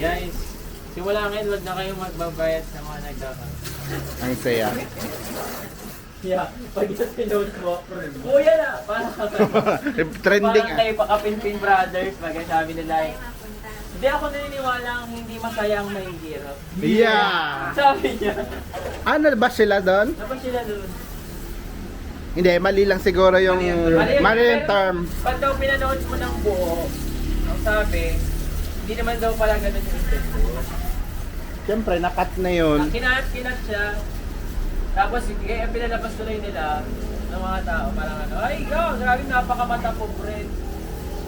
Guys, simula ngayon, wag na kayong magbabayad sa mga nagkaka. Ang saya. Yeah, pag ito pinost mo, kuya na, parang Trending parang kay Pakapinpin Brothers, pag sabi nila, hindi ako naniniwala ang hindi masaya ang may hirap. Yeah! Sabi niya, Ano ba sila doon? dapat sila doon. Hindi, mali lang siguro yung mali yung term. Pag daw pinanood mo ng buo, ang sabi, hindi naman daw pala ganun yung intention. Siyempre, nakat na yun. Kinat siya. Tapos, kaya pinalabas tuloy nila ng mga tao, parang ano, ay, ikaw, grabe, napakamata po, friend.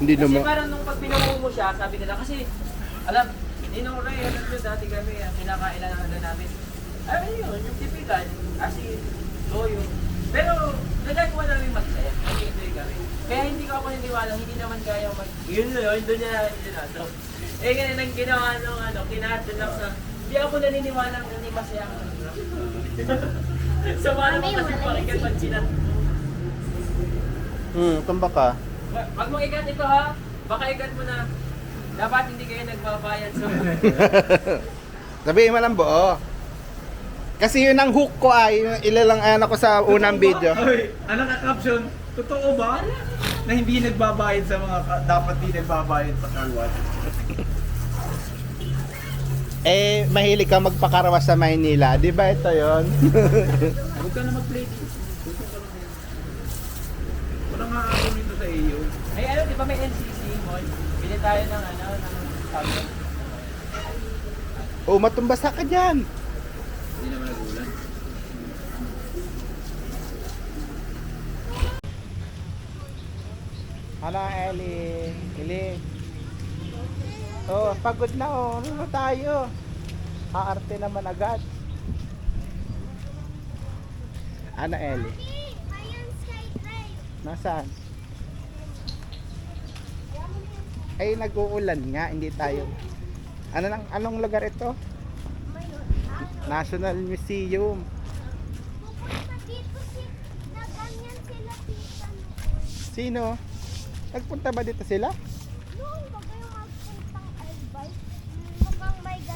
Hindi Kasi naman. parang nung pag pinangungo mo siya, sabi nila, kasi, alam, Ninong Ray, alam nyo, dati kami, kinakailan na namin. Ay, yun, yung typical, asin, toyo. Pero, nagagawa namin magsaya, nag-enjoy kami. Kaya hindi ko ako naniwala, hindi naman kaya yun, doon niya, so, ganun ang ginawa nung, kinatun lang sa, hindi ako naniniwala hindi masaya ang so, paano mo kasi pakinggan pag sinat mo? Tumba ka. Pag mong ikat ito ha, baka ikat mo na. Dapat hindi kayo nagbabayad sa... Sabihin mo ng buo. Kasi yun ang hook ko ay, ilalang ako sa unang video. Oy, ano ka caption? Totoo ba? Na hindi nagbabayad sa mga dapat di nagbabayad sa car wash? Mahilig ka magpakarawas sa Maynila. Di ba ito yun? Huwag ka na mag-play dito. Walang nga ako nito sa iyo. Ay di ba may NCC mall? Bili tayo ng ng tablet. Matumbasa ka dyan. Hindi naman nagulan. Ano, Ellie? Ellie? Pagod na Ano tayo? Aarte naman agad. Ano, Ellie? Nasaan? Ay, nag-uulan nga, hindi tayo. Anong lugar ito? National Museum. Sino? Nagpunta ba dito sila?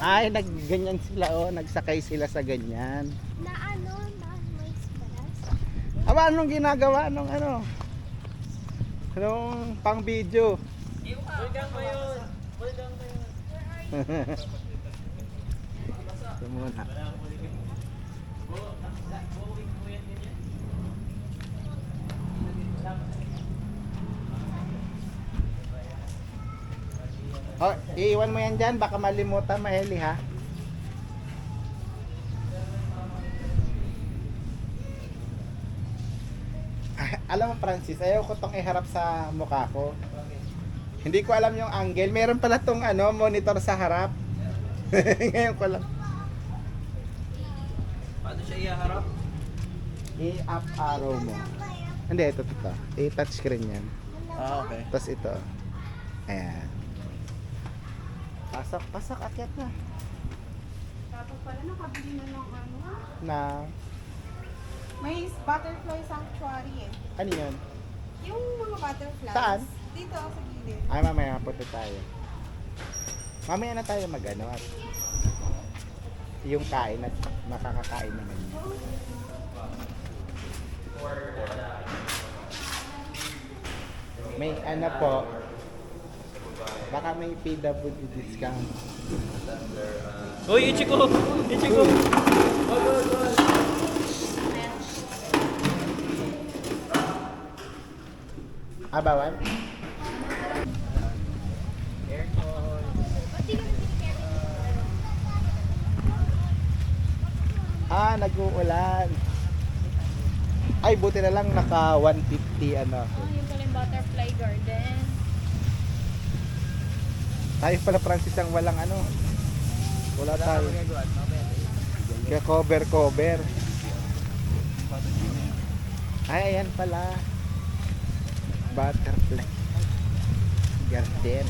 Ay, nagganyan sila nagsakay sila sa ganyan. Na may stress. Anong ginagawa nung Nung pang video. Bulgang mo yun! Bulgang mo yun! Ito muna. Iiwan mo yan dyan, baka malimutan Maeli ha. Alam mo Francis, ayaw ko tong iharap sa mukha ko. Hindi ko alam yung angle. Meron pala tong monitor sa harap. Ngayon ko lang. Paano siya iharap? I-up arrow mo. Hindi, ito. I-touch screen yan. Okay. Tapos ito. Ayan. Pasok, akyat na. Tapos pala nakabili na ng Na, May butterfly sanctuary eh. ano yun? Yung mga butterflies. Saan? Dito sa gilid. Ay, mamaya punta tayo. Mamaya na tayo at yung kain at makakakain naman yun. May po, baka may PWD discount. Uy, Ichiko! Ichiko! Bawal? Nag-uulan. Ay, buti na lang naka 150 ako. Yung pala yung butterfly garden. Tayo pala Francis ang walang wala tayo. Kaya cover. Ay, ayan pala. Butterfly garden.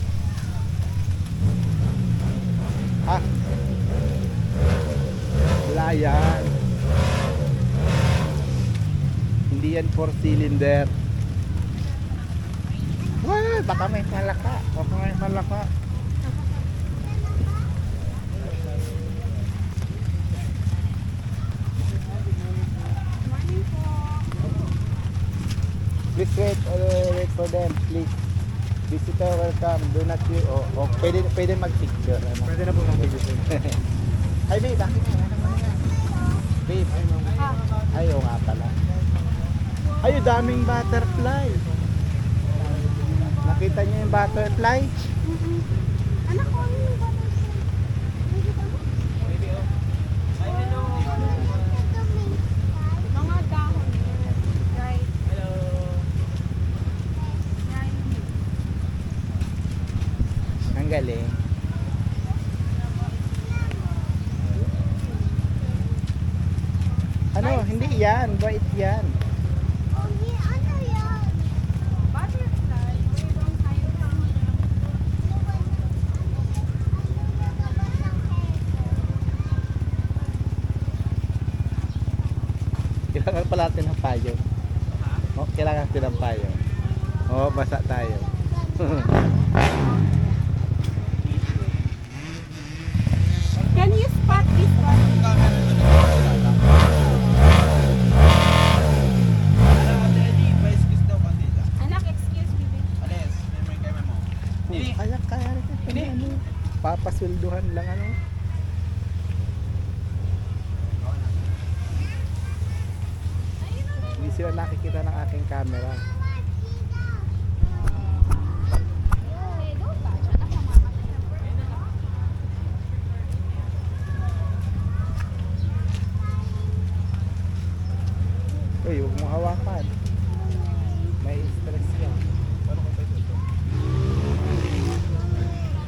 Wala yan. Hindi yan 4 cylinder. Baka may malaka. Please wait for them, please. Visitor welcome, do not you, pwede mag-picture. Ano? Pwede na po mag-picture. Ay, babe, bakit nga? Babe, ay, oo nga pala. Ay, daming butterfly. Nakita niyo yung butterfly? Anak ko, ano yung butterfly? Nakikita mo? Baby, oh. Ay, hello. Mga dahon. Right. Hello. Right. Ang galing. Ano, hindi yan, white yan. Butterfly. Ibang tayo lang. Kailangan pala natin ng payo. Oh, kailangan natin ng payo. Oh, basa tayo. Can you spot this one? Anak, excuse me. babe. Kaya rin ano. Papaswelduhan lang ano. Hindi sila nakikita ng aking camera. Uy, huwag mong hawakan. May stress yan.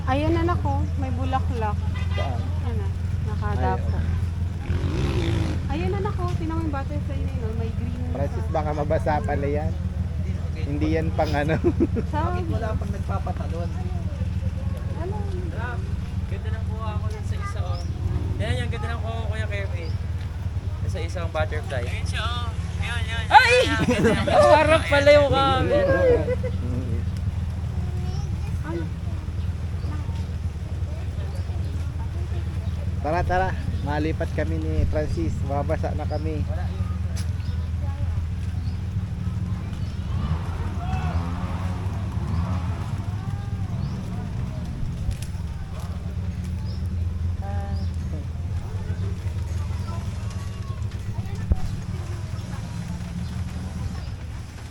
Ayan anak ko, may bulaklak. Saan? Ano, nakadapo. Ay, Ayan anak ko, tinan mo yung butterfly na yun, may green. Francis, baka mabasa pala yan. Hindi yan pang ano. Sabi. Wala pang nagpapatalon. Ano? Sarap. Ganda ng kuha ako dun sa isa, oh. Yan yung ganda ng kuha ko, Kuya Kevin. Sa isang butterfly. Ayun siya, oh. Yun. Ay! Harap pala yung camera. Tara. Malipat kami ni Francis. Mabasa na kami.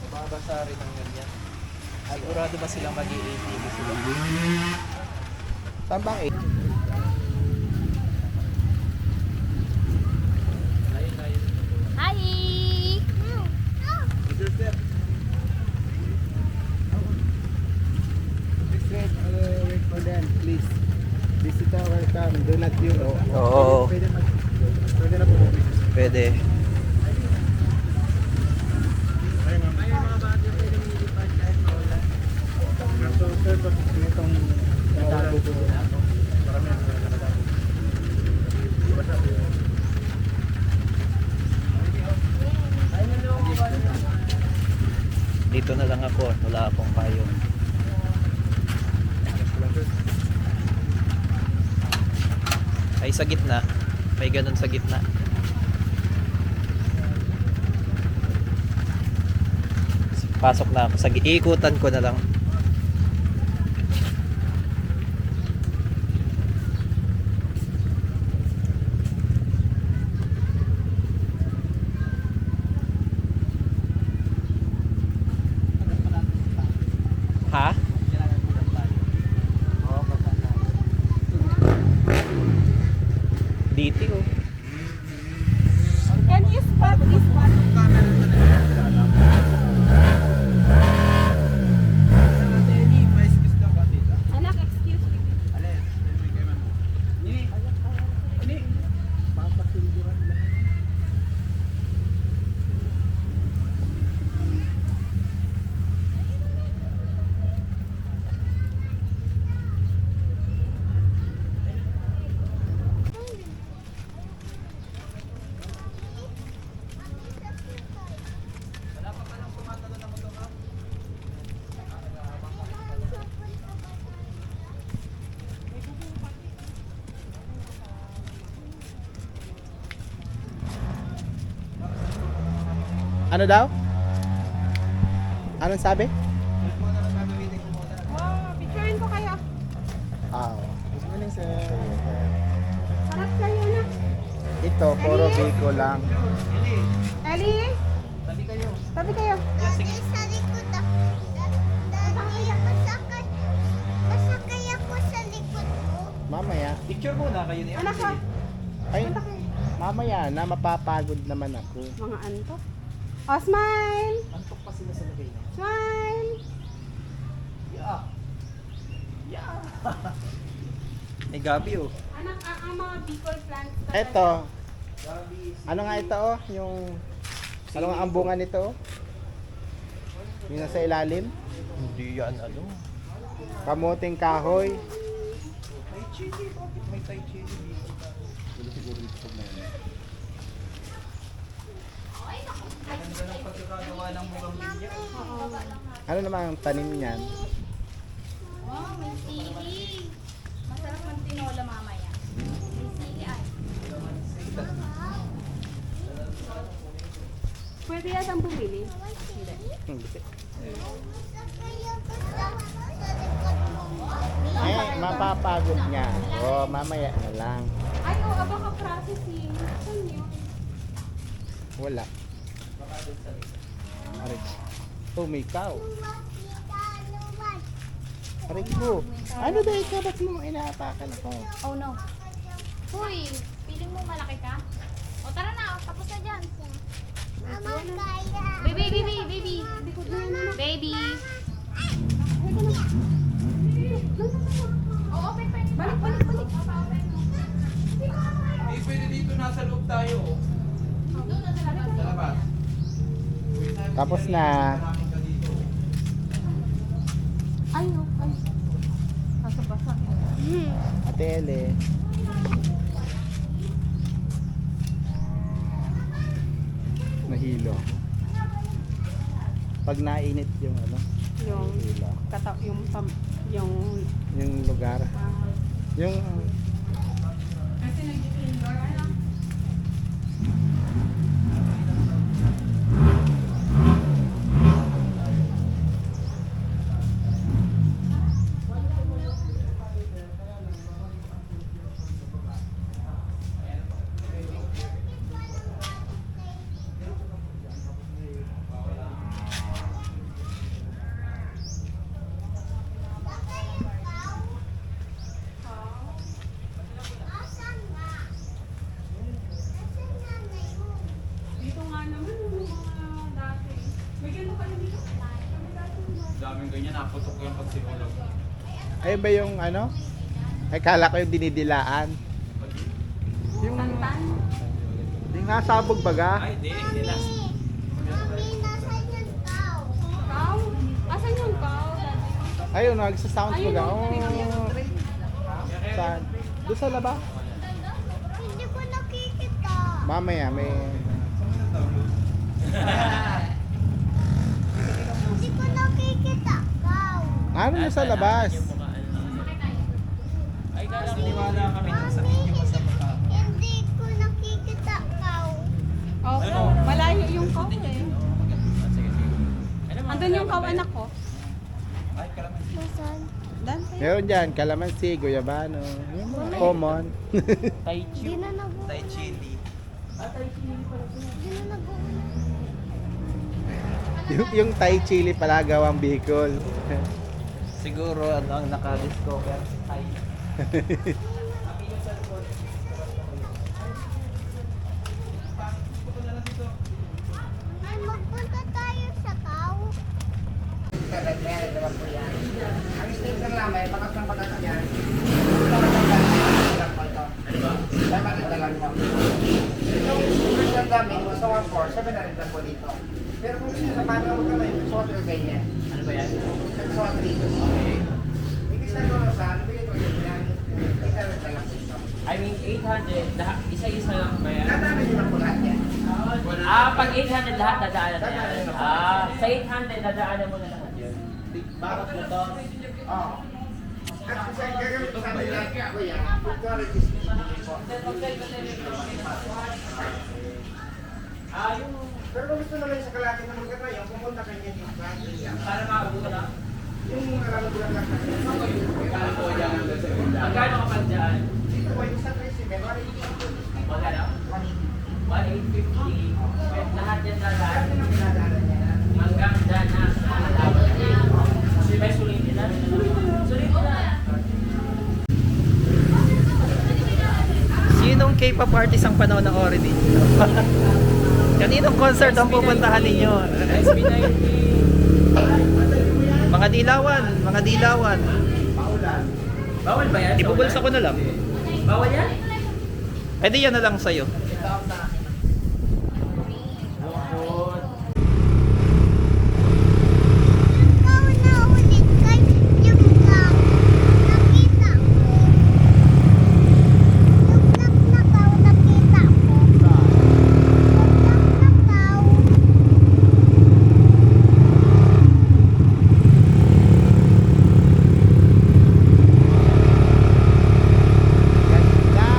Babasa rin ang ganyan. Sigurado ba silang mag-i-ATV sila? Saan bang eh? Hi! Please wait for them, please. Visitor welcome, do not you. Oo. Pwede na po. Pwede. Itong natago po. Dito na lang ako. Wala akong payong. Ay, sa gitna. May ganun sa gitna. Pasok na ako. Ikutan ko na lang. Ha? Dito oh. Can you spot this one? Anak, excuse me. Papaswelduhan lang. Ano daw? Anong sabi? Oh, picturein ko kayo. Ah, ano sir? Harap kayo na. Ito, puro biko lang. Ellie, Tabi kayo. tabi kayo. Dati sa likod ako. Dati masakay. Masakay ako sa likod mo. Mamaya. Picture muna kayo ni Anak ko. Ay, Punta kayo. mamaya na mapapagod naman ako. Mga antok. Oh, smile. Antok pa sila sa lagay na. Smile. Yeah. Yeah. May gabi oh. Anak, ang mga Bicol plants. talaga. Eto. Ano nga ito oh? Yung... Ano nga ang bunga nito oh? Yung nasa ilalim? Hindi yan ano. Kamuting kahoy. May chili. Bakit may Thai chili dito? Wala siguro dito pag na yan. Ganda ng pagkakagawa ng mukhang linya. Ano naman ang tanim niyan? Wow, may sili. Masarap ng tinola mamaya. May sili ay. Pwede yatang bumili. Hindi. Masakay ako sa likod mo. Eh, mapapagod niya. Oh, mamaya na lang. Ay, oh, baka processing. Saan yun? Wala. Aray. Oh, may cow. Aray ko. Ano ba ikaw? Ba't mo inaapakan ako? Oh no. Uy, feeling mo malaki ka? O tara na, tapos na dyan. Mama, kaya. Baby, baby, baby. Likod na yan, anak. Baby. Oh, open pa yun. Balik, balik, balik. Papa-open mo. Hindi pwede dito nasa loob tayo oh. Doon na sa labas. Sa labas. Tapos na. Maraming ka dito. Ay, no. Ay. Basa-basa. Ate Ele. Nahilo. Pag nainit yung ano, Yung, hilo. Yung lugar. Yung kasi nag-indoor, ano? Asan nga? Asan nanay mo? Dito nga naman yung mga dati. May ganito kayo dito. Kami dati yung Daming ganyan, naputok yung pagsimulog. ay ba yung ano? Ay kala ko yung dinidilaan. Yung yung nasabog baga. Ay, di. Nila. Mami, nasan yung tao? cow? Asan yung cow? Ayun, nagsa-sound Ayun, baga. oh, Oh. pinag-trade. Saan? Doon sa laba? Hindi ko nakikita. Mamaya may... Hindi ko nakikita. Tao. Ano na sa labas? Ay, kala ko. Niwala kami ng sa Mami, video sa mata. hindi ko nakikita. Tao. Oh, malayo yung cow eh. Sige, sige. Ano mga Andun yung cow kalaban ba anak ko. Ay, kalaman. Nasaan? Dante. Meron dyan, kalamansi, guyabano. Yung mga common. yan? Tai Chi. Hindi na nag-uuna. Thai chili. Hindi na nag-uuna. yung Thai chili pala gawang Bicol. Siguro ano ang naka-discover si Tai. Ay, magpunta tayo sa tao. Ang steak ng lamay, bakas ng bakas niya. Dapat italan mo. Yung first ng dami, gusto ko 4, 7 na rin lang po dito. Pero kung gusto sa paano mo kamay, gusto ko 3 ganyan. Ano ba yan? Gusto ko 3. Okay. Ibig sa ko sa ano, bigay ko yun yan. Isa rin lang dito. I mean, 800, isa-isa lang ba yan? Dadami nyo lang po lahat yan. Pag 800 lahat, dadaanan na yan. Sa 800, dadaanan mo na lahat yun. Bakit mo to? Oo. At kasi ang gagawin ko sa amin lahat, kuya, ito rin is po. Yung Pero kung gusto naman sa kalaki na magkatry, yung pumunta kayo dito. para makabuto na. Yung alam ko lang kasi. Magkano ka pa dyan? Dito mo yung sa tricycle, Magkano? 180. 1,850. Lahat yan Kaya dadaan. din ang pinadaanan niya. Hanggang dyan na. Kasi may sulitin na. Sulitin na. Sinong K-pop artist ang panonoorin ninyo? Kaninong concert ang pupuntahan ninyo? SB90. Mga dilawan, mga dilawan. Bawal ba yan? Ibubulsa ko na lang. Bawal yan? Pwede yan na lang sa'yo. Ikaw na ulit kay yung vlog. Nakita ko. Yung vlog na daw nakita ko. Yung vlog na daw. Ganda.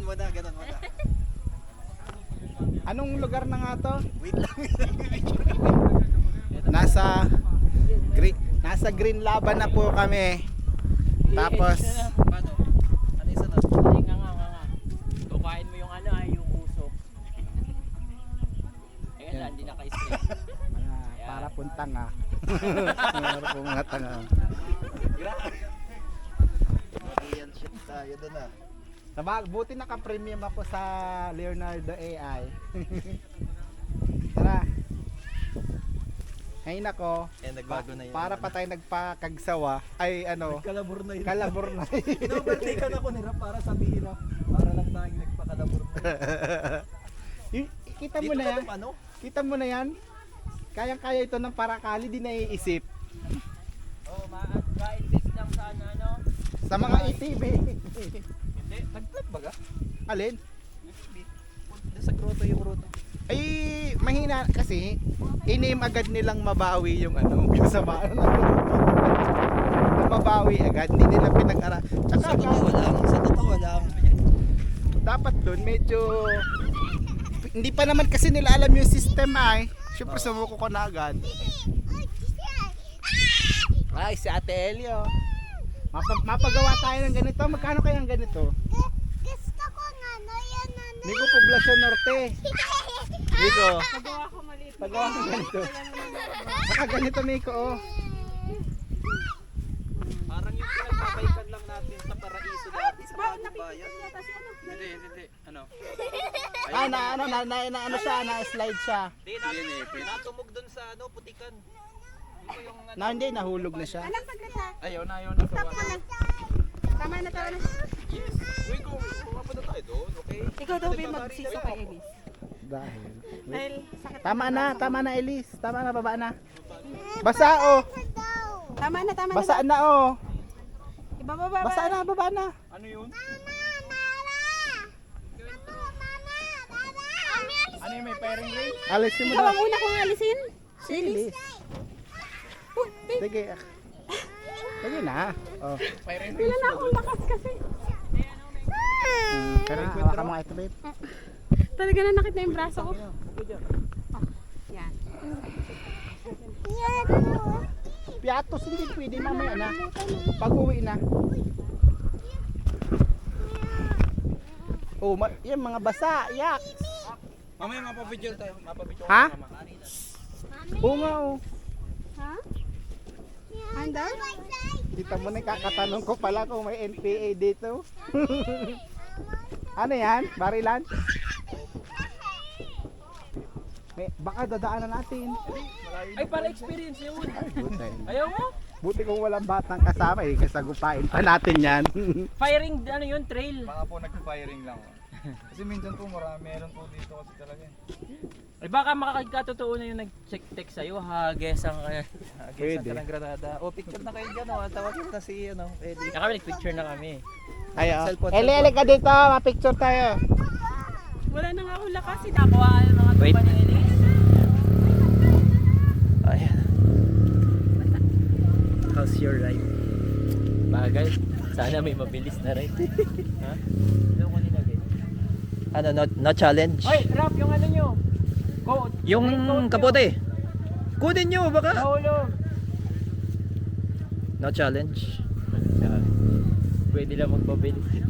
mo na, ganun mo na. Anong lugar na nga to? Wait lang. Nasa Green Laban na po kami. Tapos Paano? Ano isa na? Ay, nga. Tukain mo yung ano, yung usok. Ayun na, hindi naka-straight. para puntang ah. Para pumatang ah. Ayan, shit tayo doon ah. Buti naka-premium ako sa Leonardo AI. Tara. Ay nako. Nagbago na yun. Para pa tayo nagpakagsawa. Ay ano, Kalabor na yun. kalabor na. Inovertaken ako ni Rap para sabihin na para lang tayong nagpakalabor na. Kita mo na yan. Ano? Kita mo na yan. Kayang-kaya ito ng parakali, di naiisip. Oo, ma-invest lang sa ano. Sa mga ATV. Hindi. Nag-vlog ba ka? Alin? Doon sa grotto yung ruta. Ay, mahina kasi i-name agad nilang mabawi yung ano, yung samaan na mabawi agad, hindi nila pinag-ara. Sa totoo lang. Dapat doon medyo hindi pa naman kasi nila alam yung system ay. Siyempre sumuko ko na agad. Ay, si Ate Elio. Mapagawa tayo ng ganito. Magkano kaya ang ganito? Gusto ko nga na yan na Nico Poblacion Norte. Nico, Nagawa ko maliit. pagawa ng ganito. Baka ganito, Nico, oh. Parang yung pinagpapaikan lang natin sa paraiso dati sa bagong bayan. Hindi. Ano? Ah, ano siya, na-slide siya. Hindi, natumog doon sa ano, putikan. Dito yung ano. Hindi, nahulog na siya. Alam pag nasa. Ayaw na. Stop mo na. Tama na. Yes. Uy, kung pumapunta tayo doon, okay? Ikaw daw ba magsisa kay Elise? Dahil. Dahil sakit. Tama na, Elise. Tama na, baba na. Basa, oh. Tama na. Basa na, oh. Ibababa. Basa na, baba na. Ano yun? Ano yung may pairing ring? Alisin mo Ikaw na. ang una kong alisin. Si Elise. Sige. Sige na. Oh. Wala na akong lakas kasi. Pero hawakan mo ito, babe. Talaga nanakit na yung braso ko. Oh, yan. Piatos hindi pwede mamaya na. Pag-uwi na. Oh, yan mga basa, yak. Mamaya mapapidyo tayo. Ha? Oo nga, oh. Ha? Anda? Kita mo na kakatanong ko pala kung may NPA dito. Ano yan? Barilan? Baka dadaanan natin. Ay, para experience yun. Buti. Ayaw mo? Buti kung walang batang kasama eh. Kasagupain pa natin yan. Firing, ano yun, trail. Baka po nag-firing lang. Kasi minsan po meron po dito kasi talaga. Ay, baka makakatotoo na yung nag-check-text sa'yo, ha? Gesang kaya. Pwede. Ka ng Granada. O, picture na kayo dyan. Tawagin na si ano, Eddie. Kaya kami nag-picture na kami. Ayo. Cellphone, Eli ka dito. Ma-picture tayo. Wala na nga akong lakas. Nakuha ang mga Wait. tuba ni Elise. Ayan. How's your ride? Bagal. Sana may mabilis na ride. Ha? Ano ko nilagay? Ano, no challenge? Hoy, Rap, yung ano nyo. Go. Yung kapote. Kunin nyo, baka. Nahulog. No challenge. Pwede lang magpabilis.